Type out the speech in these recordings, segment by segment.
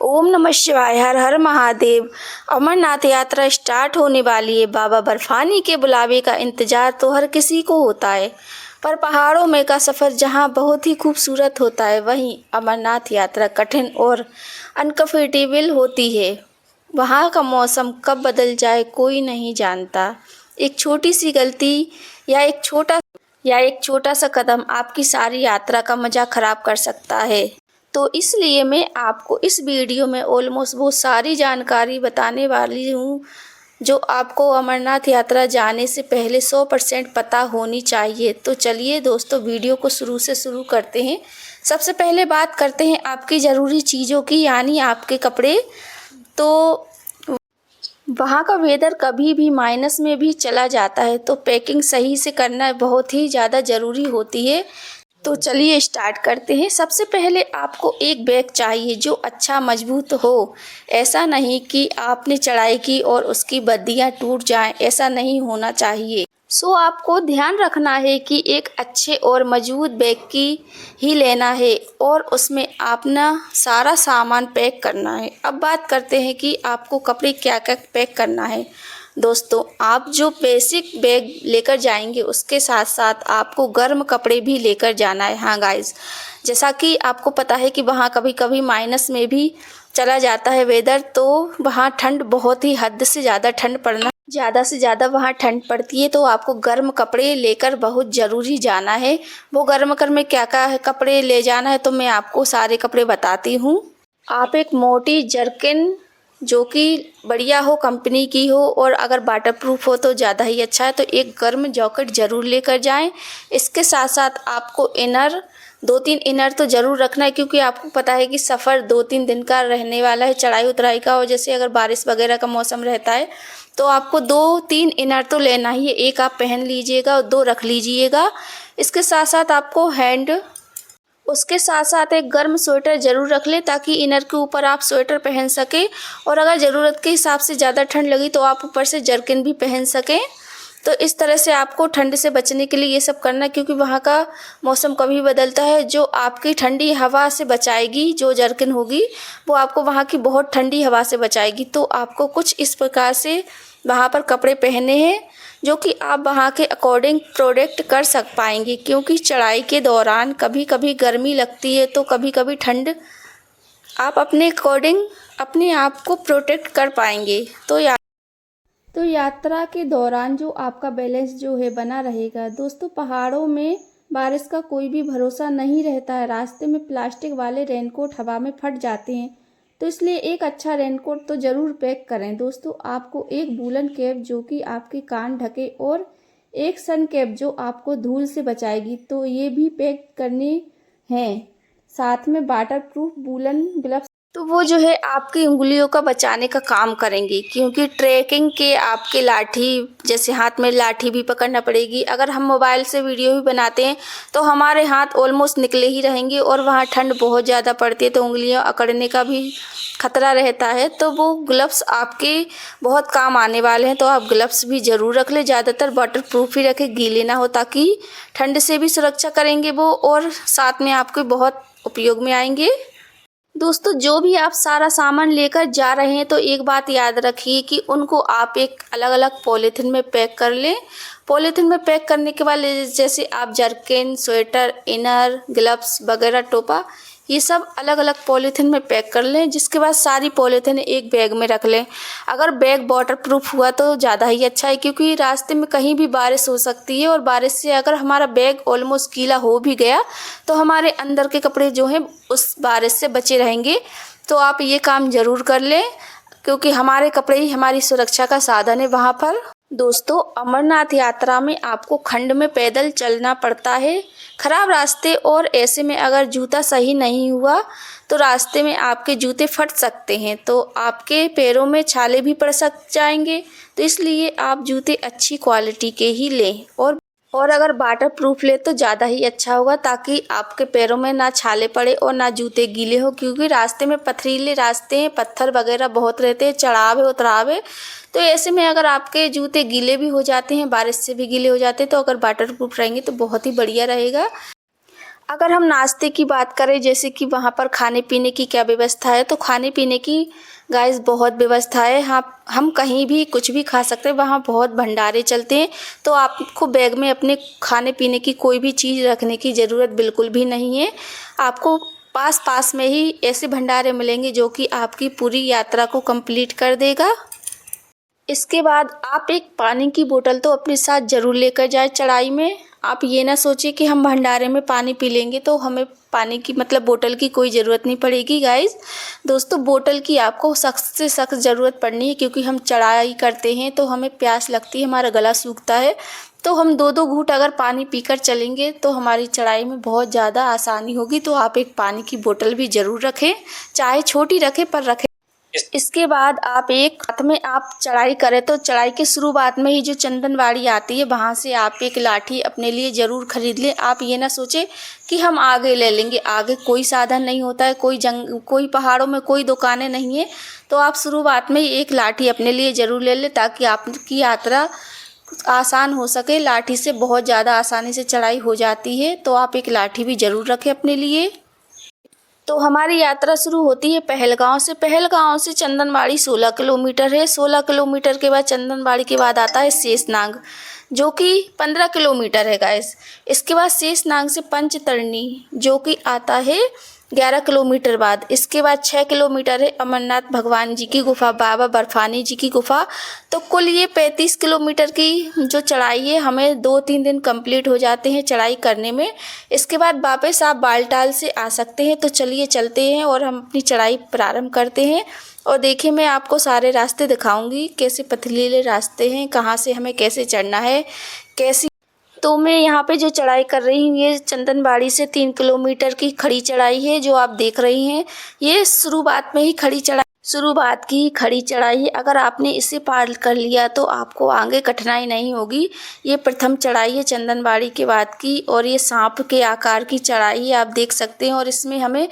ओम नमः शिवाय। हर हर महादेव। अमरनाथ यात्रा स्टार्ट होने वाली है। बाबा बर्फानी के बुलावे का इंतजार तो हर किसी को होता है, पर पहाड़ों में का सफ़र जहां बहुत ही खूबसूरत होता है, वहीं अमरनाथ यात्रा कठिन और अनकम्फर्टेबल होती है। वहां का मौसम कब बदल जाए कोई नहीं जानता। एक छोटी सी गलती या एक छोटा सा कदम आपकी सारी यात्रा का मज़ा खराब कर सकता है। तो इसलिए मैं आपको इस वीडियो में ऑलमोस्ट वो सारी जानकारी बताने वाली हूँ जो आपको अमरनाथ यात्रा जाने से पहले 100% पता होनी चाहिए। तो चलिए दोस्तों, वीडियो को शुरू से शुरू करते हैं। सबसे पहले बात करते हैं आपकी ज़रूरी चीज़ों की, यानी आपके कपड़े। तो वहाँ का वेदर कभी भी माइनस में भी चला जाता है, तो पैकिंग सही से करना बहुत ही ज़्यादा ज़रूरी होती है। तो चलिए स्टार्ट करते हैं। सबसे पहले आपको एक बैग चाहिए जो अच्छा मजबूत हो। ऐसा नहीं कि आपने चढ़ाई की और उसकी बद्दियाँ टूट जाएं, ऐसा नहीं होना चाहिए। आपको ध्यान रखना है कि एक अच्छे और मजबूत बैग की ही लेना है और उसमें अपना सारा सामान पैक करना है। अब बात करते हैं कि आपको कपड़े क्या क्या पैक करना है। दोस्तों, आप जो बेसिक बैग लेकर जाएंगे उसके साथ साथ आपको गर्म कपड़े भी लेकर जाना है। हाँ गाइस, जैसा कि आपको पता है कि वहाँ कभी कभी माइनस में भी चला जाता है वेदर, तो वहाँ ठंड बहुत ही हद से ज़्यादा वहाँ ठंड पड़ती है, तो आपको गर्म कपड़े लेकर बहुत ज़रूरी जाना है। वो गर्म कर में क्या क्या कपड़े ले जाना है तो मैं आपको सारे कपड़े बताती हूँ। आप एक मोटी जर्किन जो कि बढ़िया हो, कंपनी की हो, और अगर वाटर प्रूफ हो तो ज़्यादा ही अच्छा है। तो एक गर्म जैकेट ज़रूर लेकर जाएं। इसके साथ साथ आपको इनर 2-3 इनर तो ज़रूर रखना है, क्योंकि आपको पता है कि सफ़र 2-3 दिन का रहने वाला है, चढ़ाई उतराई का। और जैसे अगर बारिश वगैरह का मौसम रहता है तो आपको 2-3 इनर तो लेना ही है। एक आप पहन लीजिएगा और 2 रख लीजिएगा। इसके साथ साथ आपको उसके साथ साथ एक गर्म स्वेटर ज़रूर रख लें, ताकि इनर के ऊपर आप स्वेटर पहन सकें, और अगर ज़रूरत के हिसाब से ज़्यादा ठंड लगी तो आप ऊपर से जर्किन भी पहन सकें। तो इस तरह से आपको ठंड से बचने के लिए ये सब करना है, क्योंकि वहाँ का मौसम कभी बदलता है। जो आपकी ठंडी हवा से बचाएगी, जो जर्किन होगी वो आपको वहाँ की बहुत ठंडी हवा से बचाएगी। तो आपको कुछ इस प्रकार से वहाँ पर कपड़े पहने हैं जो कि आप वहाँ के अकॉर्डिंग प्रोटेक्ट कर पाएंगे, क्योंकि चढ़ाई के दौरान कभी कभी गर्मी लगती है तो कभी कभी ठंड। आप अपने अकॉर्डिंग अपने आप को प्रोटेक्ट कर पाएंगे। तो यात्रा के दौरान जो आपका बैलेंस जो है बना रहेगा। दोस्तों, पहाड़ों में बारिश का कोई भी भरोसा नहीं रहता है। रास्ते में प्लास्टिक वाले रेनकोट हवा में फट जाते हैं, तो इसलिए एक अच्छा रेनकोट तो ज़रूर पैक करें। दोस्तों, आपको एक वूलन कैप जो कि आपके कान ढके और एक सन कैप जो आपको धूल से बचाएगी, तो ये भी पैक करने हैं। साथ में वाटर प्रूफ वूलन ग्लव्स, तो वो जो है आपकी उंगलियों का बचाने का काम करेंगे, क्योंकि ट्रैकिंग के आपके लाठी, जैसे हाथ में लाठी भी पकड़ना पड़ेगी। अगर हम मोबाइल से वीडियो भी बनाते हैं तो हमारे हाथ ऑलमोस्ट निकले ही रहेंगे, और वहाँ ठंड बहुत ज़्यादा पड़ती है तो उंगलियां अकड़ने का भी खतरा रहता है। तो वो ग्लव्स आपके बहुत काम आने वाले हैं, तो आप ग्लव्स भी ज़रूर रख लें। ज़्यादातर वाटर प्रूफ ही रखें, गीले ना हो, ताकि ठंड से भी सुरक्षा करेंगे वो, और साथ में आपके बहुत उपयोग में आएंगे। दोस्तों, जो भी आप सारा सामान लेकर जा रहे हैं तो एक बात याद रखिए कि उनको आप एक अलग अलग पॉलीथिन में पैक कर लें। पॉलीथिन में पैक करने के बाद जैसे आप जर्किन, स्वेटर, इनर, ग्लव्स वगैरह, टोपा, ये सब अलग अलग पॉलीथिन में पैक कर लें। जिसके बाद सारी पॉलीथिन एक बैग में रख लें। अगर बैग वाटर प्रूफ हुआ तो ज़्यादा ही अच्छा है, क्योंकि रास्ते में कहीं भी बारिश हो सकती है, और बारिश से अगर हमारा बैग ऑलमोस्ट गीला हो भी गया तो हमारे अंदर के कपड़े जो हैं उस बारिश से बचे रहेंगे। तो आप ये काम ज़रूर कर लें, क्योंकि हमारे कपड़े ही हमारी सुरक्षा का साधन है वहाँ पर। दोस्तों, अमरनाथ यात्रा में आपको खंड में पैदल चलना पड़ता है, खराब रास्ते, और ऐसे में अगर जूता सही नहीं हुआ तो रास्ते में आपके जूते फट सकते हैं, तो आपके पैरों में छाले भी पड़ जाएंगे। तो इसलिए आप जूते अच्छी क्वालिटी के ही लें, और अगर वाटर प्रूफ ले तो ज़्यादा ही अच्छा होगा, ताकि आपके पैरों में ना छाले पड़े और ना जूते गीले हो, क्योंकि रास्ते में पथरीले रास्ते हैं, पत्थर वगैरह बहुत रहते हैं, चढ़ाव है उतराव है। तो ऐसे में अगर आपके जूते गीले भी हो जाते हैं, बारिश से भी गीले हो जाते हैं, तो अगर वाटर प्रूफ रहेंगे तो बहुत ही बढ़िया रहेगा। अगर हम नाश्ते की बात करें, जैसे कि वहाँ पर खाने पीने की क्या व्यवस्था है, तो खाने पीने की गाइस बहुत व्यवस्था है। हाँ, हम कहीं भी कुछ भी खा सकते हैं, वहाँ बहुत भंडारे चलते हैं। तो आपको बैग में अपने खाने पीने की कोई भी चीज़ रखने की ज़रूरत बिल्कुल भी नहीं है। आपको पास पास में ही ऐसे भंडारे मिलेंगे जो कि आपकी पूरी यात्रा को कंप्लीट कर देगा। इसके बाद आप एक पानी की बोतल तो अपने साथ ज़रूर लेकर जाए चढ़ाई में। आप ये ना सोचिए कि हम भंडारे में पानी पी लेंगे तो हमें पानी की मतलब बोतल की कोई ज़रूरत नहीं पड़ेगी गाइस। दोस्तों, बोतल की आपको सख्त से सख्त ज़रूरत पड़नी है, क्योंकि हम चढ़ाई करते हैं तो हमें प्यास लगती है, हमारा गला सूखता है। तो हम 2-2 घूंट अगर पानी पीकर चलेंगे तो हमारी चढ़ाई में बहुत ज़्यादा आसानी होगी। तो आप एक पानी की बोतल भी ज़रूर रखें, चाहे छोटी रखें पर रखें। इसके बाद आप एक हाथ में आप चढ़ाई करें तो चढ़ाई के शुरुआत में ही जो चंदनबाड़ी आती है, वहाँ से आप एक लाठी अपने लिए ज़रूर खरीद लें। आप ये ना सोचें कि हम आगे ले लेंगे, आगे कोई साधन नहीं होता है, कोई पहाड़ों में कोई दुकानें नहीं है। तो आप शुरुआत में ही एक लाठी अपने लिए ज़रूर ले लें, ताकि आपकी यात्रा आसान हो सके। लाठी से बहुत ज़्यादा आसानी से चढ़ाई हो जाती है, तो आप एक लाठी भी ज़रूर रखें अपने लिए। तो हमारी यात्रा शुरू होती है पहलगांव से। पहलगांव से चंदनबाड़ी 16 किलोमीटर है। 16 किलोमीटर के बाद चंदनबाड़ी के बाद आता है शेषनाग, जो कि 15 किलोमीटर है गाइस। इसके बाद शेषनाग से पंचतरणी, जो कि आता है 11 किलोमीटर बाद। इसके बाद 6 किलोमीटर है अमरनाथ भगवान जी की गुफा, बाबा बर्फानी जी की गुफा। तो कुल ये 35 किलोमीटर की जो चढ़ाई है, हमें 2-3 दिन कंप्लीट हो जाते हैं चढ़ाई करने में। इसके बाद वापस आप बालटाल से आ सकते हैं। तो चलिए चलते हैं और हम अपनी चढ़ाई प्रारंभ करते हैं। और देखिए, मैं आपको सारे रास्ते दिखाऊंगी, कैसे पथरीले रास्ते हैं, कहाँ से हमें कैसे चढ़ना है, कैसी। तो मैं यहाँ पे जो चढ़ाई कर रही हूँ, ये चंदनबाड़ी से 3 किलोमीटर की खड़ी चढ़ाई है जो आप देख रही हैं। ये शुरुआत में ही शुरुआत की खड़ी चढ़ाई है। अगर आपने इसे पार कर लिया तो आपको आगे कठिनाई नहीं होगी। ये प्रथम चढ़ाई है चंदनबाड़ी के बाद की, और ये सांप के आकार की चढ़ाई है, आप देख सकते हैं। और इसमें हमें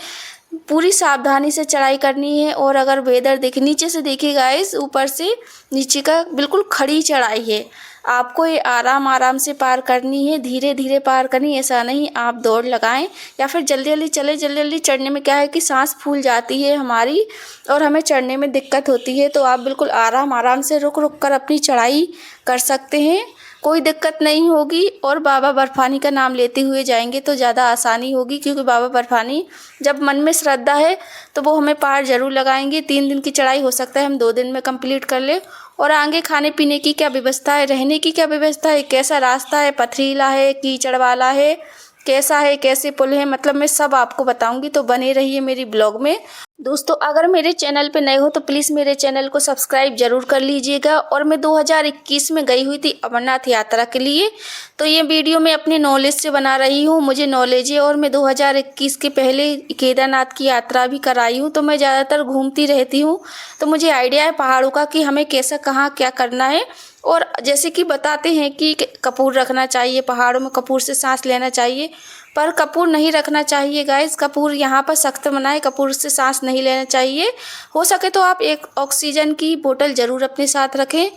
पूरी सावधानी से चढ़ाई करनी है। और अगर वेदर देखे, नीचे से देखिए गाइस, ऊपर से नीचे का बिल्कुल खड़ी चढ़ाई है। आपको ये आराम से पार करनी है, धीरे धीरे पार करनी है। ऐसा नहीं आप दौड़ लगाएं या फिर जल्दी जल्दी चले। जल्दी जल्दी चढ़ने में क्या है कि सांस फूल जाती है हमारी और हमें चढ़ने में दिक्कत होती है। तो आप बिल्कुल आराम से रुक रुक कर अपनी चढ़ाई कर सकते हैं, कोई दिक्कत नहीं होगी। और बाबा बर्फानी का नाम लेते हुए जाएंगे तो ज़्यादा आसानी होगी, क्योंकि बाबा बर्फानी जब मन में श्रद्धा है तो वो हमें पार जरूर लगाएंगे। 3 दिन की चढ़ाई हो सकता है हम 2 दिन में कंप्लीट कर ले। और आगे खाने पीने की क्या व्यवस्था है, रहने की क्या व्यवस्था है, कैसा रास्ता है, पथरीला है, कीचड़ वाला है, कैसा है, कैसे पुल है, मतलब मैं सब आपको बताऊंगी। तो बने रहिए मेरी ब्लॉग में। दोस्तों, अगर मेरे चैनल पे नए हो तो प्लीज़ मेरे चैनल को सब्सक्राइब जरूर कर लीजिएगा। और मैं 2021 में गई हुई थी अमरनाथ यात्रा के लिए, तो ये वीडियो मैं अपनी नॉलेज से बना रही हूँ, मुझे नॉलेज है। और मैं 2021 के पहले केदारनाथ की यात्रा भी कराई हूँ, तो मैं ज़्यादातर घूमती रहती हूँ, तो मुझे आइडिया है पहाड़ों का कि हमें कैसा कहाँ क्या करना है। और जैसे कि बताते हैं कि कपूर रखना चाहिए, पहाड़ों में कपूर से सांस लेना चाहिए, पर कपूर नहीं रखना चाहिए गाइस। कपूर यहाँ पर सख्त मना है, कपूर से सांस नहीं लेना चाहिए। हो सके तो आप एक ऑक्सीजन की बोतल ज़रूर अपने साथ रखें।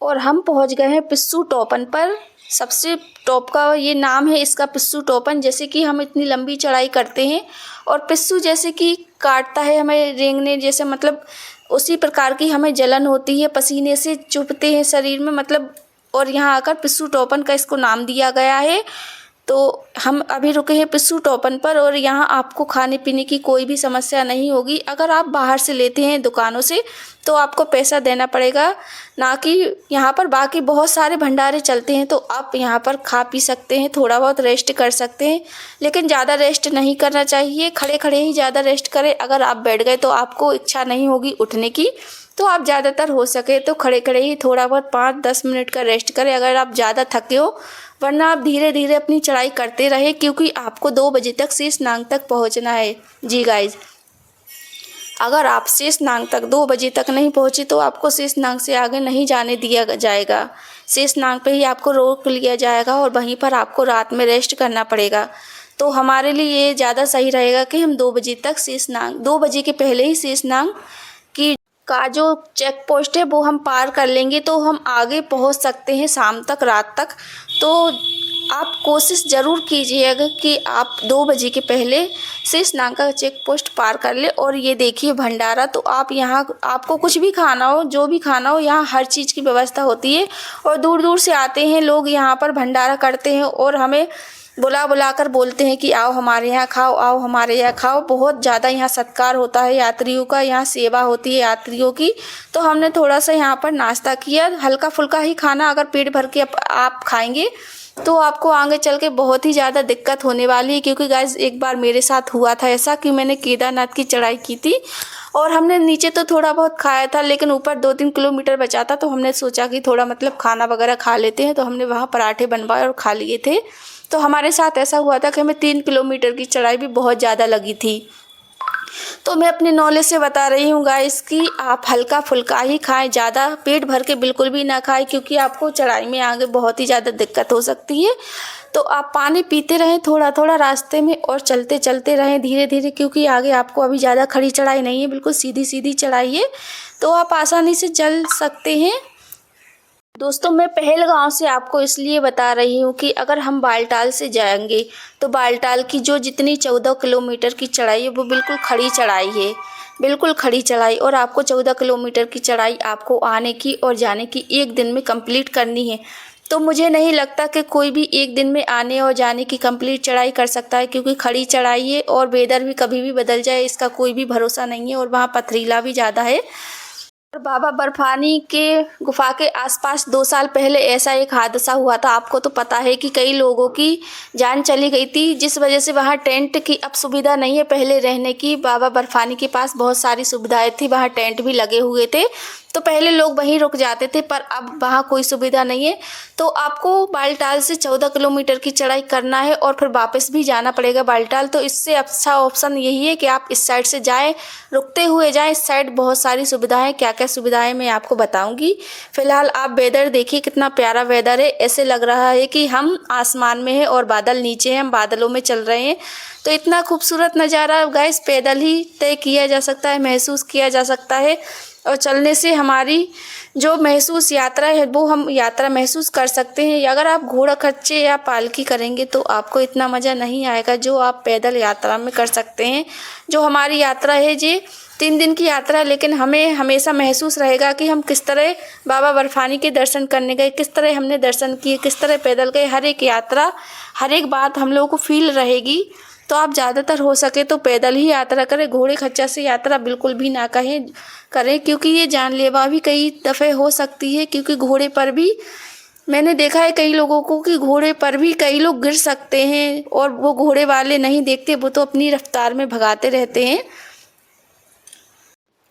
और हम पहुँच गए हैं पिस्सू टोपन पर। सबसे टॉप का ये नाम है इसका, पिस्सू टोपन। जैसे कि हम इतनी लंबी चढ़ाई करते हैं और पिस्सू जैसे कि काटता है हमें रेंगने जैसे, मतलब उसी प्रकार की हमें जलन होती है, पसीने से चुभते हैं शरीर में, मतलब। और यहाँ आकर पिस्सू टोपन का इसको नाम दिया गया है। तो हम अभी रुके हैं पिस्सू टोपन पर, और यहाँ आपको खाने पीने की कोई भी समस्या नहीं होगी। अगर आप बाहर से लेते हैं दुकानों से तो आपको पैसा देना पड़ेगा, ना कि यहाँ पर बाकी बहुत सारे भंडारे चलते हैं। तो आप यहाँ पर खा पी सकते हैं, थोड़ा बहुत रेस्ट कर सकते हैं, लेकिन ज़्यादा रेस्ट नहीं करना चाहिए। खड़े खड़े ही ज़्यादा रेस्ट करें। अगर आप बैठ गए तो आपको इच्छा नहीं होगी उठने की, तो आप ज़्यादातर हो सके तो खड़े खड़े ही थोड़ा बहुत 5-10 मिनट का रेस्ट करें अगर आप ज़्यादा थके हो। वरना आप धीरे धीरे अपनी चढ़ाई करते रहे, क्योंकि आपको 2 बजे तक शेषनाग तक पहुंचना है। जी गाइज, अगर आप शेषनाग तक 2 बजे तक नहीं पहुंचे तो आपको शेषनाग से आगे नहीं जाने दिया जाएगा। शेषनाग पे ही आपको रोक लिया जाएगा और वहीं पर आपको रात में रेस्ट करना पड़ेगा। तो हमारे लिए ये ज़्यादा सही रहेगा कि हम 2 बजे तक शेषनाग, 2 बजे के पहले ही शेषनाग का जो चेक पोस्ट है वो हम पार कर लेंगे, तो हम आगे पहुंच सकते हैं शाम तक, रात तक। तो आप कोशिश ज़रूर कीजिएगा कि आप 2 बजे के पहले शेषनाग चेक पोस्ट पार कर ले। और ये देखिए भंडारा, तो आप यहाँ आपको कुछ भी खाना हो, जो भी खाना हो, यहाँ हर चीज़ की व्यवस्था होती है। और दूर दूर से आते हैं लोग यहाँ पर भंडारा करते हैं और हमें बुला बुला कर बोलते हैं कि आओ हमारे यहाँ खाओ, आओ हमारे यहाँ खाओ। बहुत ज़्यादा यहाँ सत्कार होता है यात्रियों का, यहाँ सेवा होती है यात्रियों की। तो हमने थोड़ा सा यहाँ पर नाश्ता किया, हल्का फुल्का ही खाना। अगर पेट भर के आप खाएंगे तो आपको आगे चल के बहुत ही ज़्यादा दिक्कत होने वाली है। क्योंकि गाइस एक बार मेरे साथ हुआ था ऐसा कि मैंने केदारनाथ की चढ़ाई की थी और हमने नीचे तो थोड़ा बहुत खाया था, लेकिन ऊपर 2-3 किलोमीटर बचा था। तो हमने सोचा कि थोड़ा मतलब खाना वगैरह खा लेते हैं, तो हमने वहाँ पराठे बनवाए और खा लिए थे। तो हमारे साथ ऐसा हुआ था कि हमें 3 किलोमीटर की चढ़ाई भी बहुत ज़्यादा लगी थी। तो मैं अपने नॉलेज से बता रही हूँ गाइस कि आप हल्का फुल्का ही खाएं, ज़्यादा पेट भर के बिल्कुल भी ना खाएं, क्योंकि आपको चढ़ाई में आगे बहुत ही ज़्यादा दिक्कत हो सकती है। तो आप पानी पीते रहें थोड़ा थोड़ा रास्ते में और चलते चलते रहें धीरे धीरे, क्योंकि आगे आपको अभी ज़्यादा खड़ी चढ़ाई नहीं है, बिल्कुल सीधी सीधी चढ़ाई है। तो आप आसानी से चल सकते हैं। दोस्तों मैं पहलगाँव से आपको इसलिए बता रही हूँ कि अगर हम बालटाल से जाएंगे तो बालटाल की जो जितनी 14 किलोमीटर की चढ़ाई है वो बिल्कुल खड़ी चढ़ाई है, बिल्कुल खड़ी चढ़ाई। और आपको 14 किलोमीटर की चढ़ाई आपको आने की और जाने की 1 दिन में कंप्लीट करनी है। तो मुझे नहीं लगता कि कोई भी 1 दिन में आने और जाने की कंप्लीट चढ़ाई कर सकता है, क्योंकि खड़ी चढ़ाई है और वेदर भी कभी भी बदल जाए इसका कोई भी भरोसा नहीं है। और वहाँ पथरीला भी ज़्यादा है। बाबा बर्फानी के गुफा के आसपास 2 साल पहले ऐसा एक हादसा हुआ था। आपको तो पता है कि कई लोगों की जान चली गई थी, जिस वजह से वहाँ टेंट की अब सुविधा नहीं है पहले रहने की। बाबा बर्फानी के पास बहुत सारी सुविधाएं थी, वहाँ टेंट भी लगे हुए थे, तो पहले लोग वहीं रुक जाते थे, पर अब वहाँ कोई सुविधा नहीं है। तो आपको बालटाल से 14 किलोमीटर की चढ़ाई करना है और फिर वापस भी जाना पड़ेगा बालटाल। तो इससे अच्छा ऑप्शन यही है कि आप इस साइड से जाएं, रुकते हुए जाएं। इस साइड बहुत सारी सुविधाएं, क्या क्या सुविधाएं मैं आपको बताऊंगी। फिलहाल आप वेदर देखिए, कितना प्यारा वेदर है। ऐसे लग रहा है कि हम आसमान में हैं और बादल नीचे हैं, हम बादलों में चल रहे हैं। तो इतना खूबसूरत नज़ारा गाइस पैदल ही तय किया जा सकता है, महसूस किया जा सकता है। और चलने से हमारी जो महसूस यात्रा है वो हम यात्रा महसूस कर सकते हैं। अगर आप घोड़ा खच्चे या पालकी करेंगे तो आपको इतना मज़ा नहीं आएगा जो आप पैदल यात्रा में कर सकते हैं। जो हमारी यात्रा है ये 3 दिन की यात्रा है, लेकिन हमें हमेशा महसूस रहेगा कि हम किस तरह बाबा बर्फानी के दर्शन करने गए, किस तरह हमने दर्शन किए, किस तरह पैदल गए। हर एक यात्रा, हर एक बात हम लोगों को फील रहेगी। तो आप ज़्यादातर हो सके तो पैदल ही यात्रा करें, घोड़े खच्चर से यात्रा बिल्कुल भी ना करें, क्योंकि ये जानलेवा भी कई दफ़े हो सकती है। क्योंकि घोड़े पर भी मैंने देखा है कई लोगों को कि घोड़े पर भी कई लोग गिर सकते हैं, और वो घोड़े वाले नहीं देखते, वो तो अपनी रफ्तार में भगाते रहते हैं।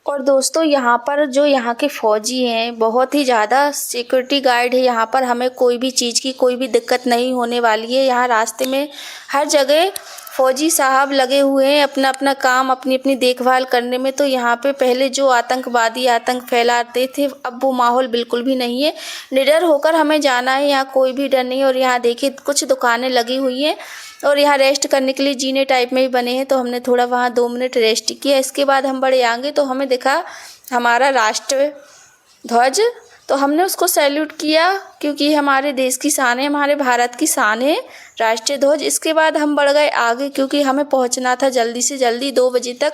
और दोस्तों यहाँ पर जो यहाँ के फ़ौजी हैं, बहुत ही ज़्यादा सिक्योरिटी गार्ड है यहाँ पर। हमें कोई भी चीज़ की कोई भी दिक्कत नहीं होने वाली है। यहाँ रास्ते में हर जगह फ़ौजी साहब लगे हुए हैं अपना अपना काम, अपनी अपनी देखभाल करने में। तो यहाँ पे पहले जो आतंकवादी आतंक फैलाते थे, अब वो माहौल बिल्कुल भी नहीं है। निडर होकर हमें जाना है, यहाँ कोई भी डर नहीं है। और यहाँ देखिए कुछ दुकानें लगी हुई हैं और यहाँ रेस्ट करने के लिए जीने टाइप में ही बने हैं। तो हमने थोड़ा वहाँ 2 मिनट रेस्ट किया। इसके बाद हम बढ़े आगे तो हमें दिखा हमारा राष्ट्र ध्वज, तो हमने उसको सैल्यूट किया, क्योंकि हमारे देश की शान है, हमारे भारत की शान है राष्ट्रीय ध्वज। इसके बाद हम बढ़ गए आगे, क्योंकि हमें पहुंचना था जल्दी से जल्दी 2 बजे तक।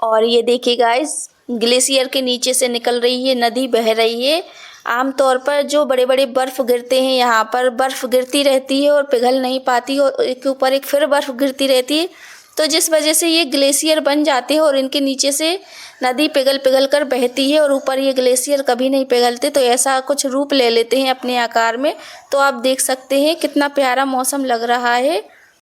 और ये देखिए गाइस, ग्लेशियर के नीचे से निकल रही है नदी, बह रही है। आमतौर पर जो बड़े बड़े बर्फ़ गिरते हैं, यहाँ पर बर्फ़ गिरती रहती है और पिघल नहीं पाती, और एक के ऊपर एक फिर बर्फ़ गिरती रहती है। तो जिस वजह से ये ग्लेशियर बन जाते हैं और इनके नीचे से नदी पिघल पिघल कर बहती है, और ऊपर ये ग्लेशियर कभी नहीं पिघलते। तो ऐसा कुछ रूप ले लेते हैं अपने आकार में। तो आप देख सकते हैं कितना प्यारा मौसम लग रहा है।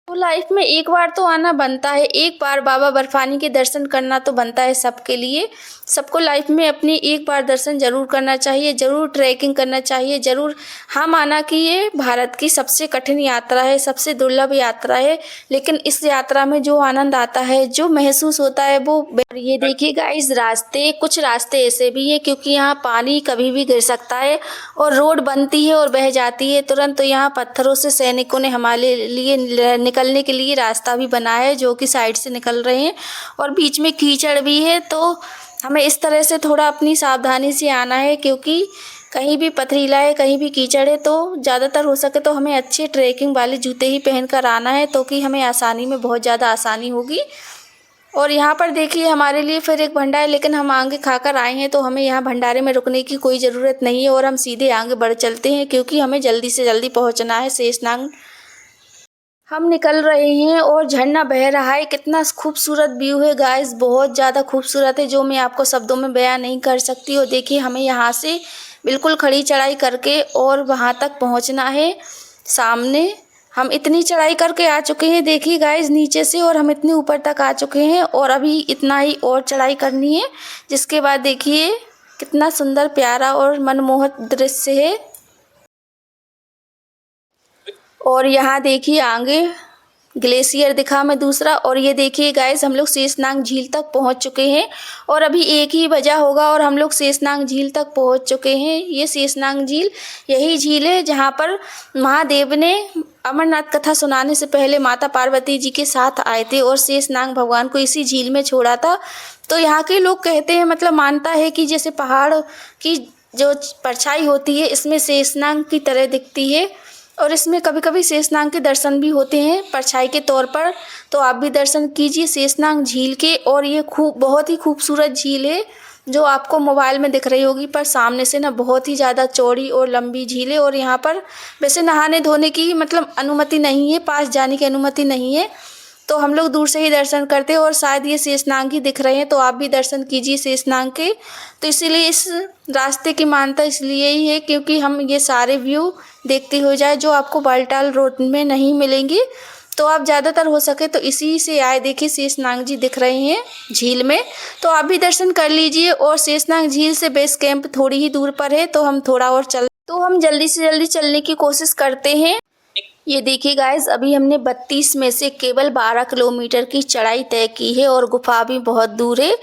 तो लाइफ में एक बार तो आना बनता है, एक बार बाबा बर्फानी के दर्शन करना तो बनता है सबके लिए। सबको लाइफ में अपनी एक बार दर्शन ज़रूर करना चाहिए, ज़रूर ट्रैकिंग करना चाहिए, ज़रूर। हाँ, माना कि ये भारत की सबसे कठिन यात्रा है, सबसे दुर्लभ यात्रा है, लेकिन इस यात्रा में जो आनंद आता है, जो महसूस होता है वो। ये देखिए गाइस, कुछ रास्ते ऐसे भी हैं, क्योंकि यहाँ पानी कभी भी गिर सकता है और रोड बनती है और बह जाती है तुरंत। तो यहाँ पत्थरों से सैनिकों ने हमारे लिए निकलने के लिए रास्ता भी बना है जो कि साइड से निकल रहे हैं और बीच में कीचड़ भी है। तो हमें इस तरह से थोड़ा अपनी सावधानी से आना है, क्योंकि कहीं भी पथरीला है, कहीं भी कीचड़ है। तो ज़्यादातर हो सके तो हमें अच्छे ट्रैकिंग वाले जूते ही पहन कर आना है, तो कि हमें आसानी में बहुत ज़्यादा आसानी होगी। और यहाँ पर देखिए हमारे लिए फिर एक भंडारा, लेकिन हम आगे खाकर आए हैं तो हमें यहाँ भंडारे में रुकने की कोई ज़रूरत नहीं है और हम सीधे आगे बढ़ चलते हैं, क्योंकि हमें जल्दी से जल्दी पहुँचना है शेषनाग। हम निकल रहे हैं और झरना बह रहा है। कितना खूबसूरत व्यू है गाइस, बहुत ज़्यादा खूबसूरत है, जो मैं आपको शब्दों में बयां नहीं कर सकती। और देखिए हमें यहाँ से बिल्कुल खड़ी चढ़ाई करके और वहाँ तक पहुँचना है। सामने हम इतनी चढ़ाई करके आ चुके हैं, देखिए गाइस नीचे से, और हम इतने ऊपर तक आ चुके हैं और अभी इतना ही और चढ़ाई करनी है। जिसके बाद देखिए कितना सुंदर प्यारा और मनमोहक दृश्य है। और यहाँ देखिए आगे ग्लेशियर दिखा मैं दूसरा। और ये देखिए गाइस हम लोग शेषनाग झील तक पहुँच चुके हैं और अभी 1 ही बजा होगा और हम लोग शेषनाग झील तक पहुँच चुके हैं। ये शेषनाग झील यही झील है जहाँ पर महादेव ने अमरनाथ कथा सुनाने से पहले माता पार्वती जी के साथ आए थे और शेषनाग भगवान को इसी झील में छोड़ा था। तो यहाँ के लोग कहते हैं, मतलब मानता है कि जैसे पहाड़ की जो परछाई होती है इसमें शेषनाग की तरह दिखती है और इसमें कभी कभी शेषनाग के दर्शन भी होते हैं परछाई के तौर पर। तो आप भी दर्शन कीजिए शेषनाग झील के। और ये बहुत ही खूबसूरत झील है जो आपको मोबाइल में दिख रही होगी, पर सामने से ना बहुत ही ज़्यादा चौड़ी और लंबी झील है। और यहाँ पर वैसे नहाने धोने की मतलब अनुमति नहीं है, पास जाने की अनुमति नहीं है, तो हम लोग दूर से ही दर्शन करते हैं। और शायद ये शेषनाग ही दिख रहे हैं, तो आप भी दर्शन कीजिए शेषनाग के। तो इसीलिए इस रास्ते की मान्यता इसलिए ही है क्योंकि हम ये सारे व्यू देखते हो जाए जो आपको बालटाल रोड में नहीं मिलेंगे। तो आप ज़्यादातर हो सके तो इसी से आए। देखिए शेषनाग जी दिख रहे हैं झील में, तो आप भी दर्शन कर लीजिए। और शेषनाग झील से बेस कैंप थोड़ी ही दूर पर है, तो हम जल्दी से जल्दी चलने की कोशिश करते हैं। ये देखिए गाइस अभी हमने 32 में से केवल 12 किलोमीटर की चढ़ाई तय की है और गुफा भी बहुत दूर है,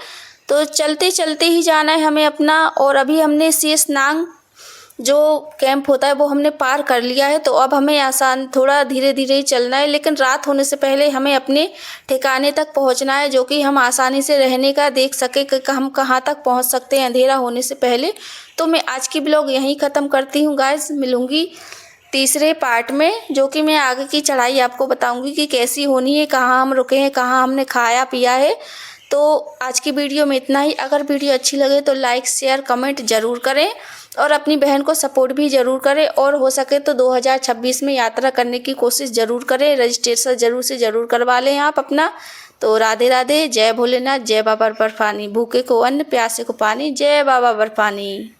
तो चलते चलते ही जाना है हमें अपना। और अभी हमने शेषनाग जो कैंप होता है वो हमने पार कर लिया है, तो अब हमें आसान थोड़ा धीरे धीरे ही चलना है, लेकिन रात होने से पहले हमें अपने ठिकाने तक पहुंचना है, जो कि हम आसानी से रहने का देख सके कि हम कहां तक पहुंच सकते हैं अंधेरा होने से पहले। तो मैं आज की ब्लॉग यहीं ख़त्म करती हूं गाइस, मिलूँगी तीसरे पार्ट में, जो कि मैं आगे की चढ़ाई आपको बताऊंगी कि कैसी होनी है, कहाँ हम रुके हैं, कहाँ हमने खाया पिया है। तो आज की वीडियो में इतना ही। अगर वीडियो अच्छी लगे तो लाइक शेयर कमेंट ज़रूर करें और अपनी बहन को सपोर्ट भी ज़रूर करें। और हो सके तो 2026 में यात्रा करने की कोशिश ज़रूर करें, रजिस्ट्रेशन ज़रूर करवा लें आप अपना। तो राधे राधे, जय भोलेनाथ, जय बाबा बर्फानी। भूखे को अन्न, प्यासे को पानी, जय बाबा बर्फानी।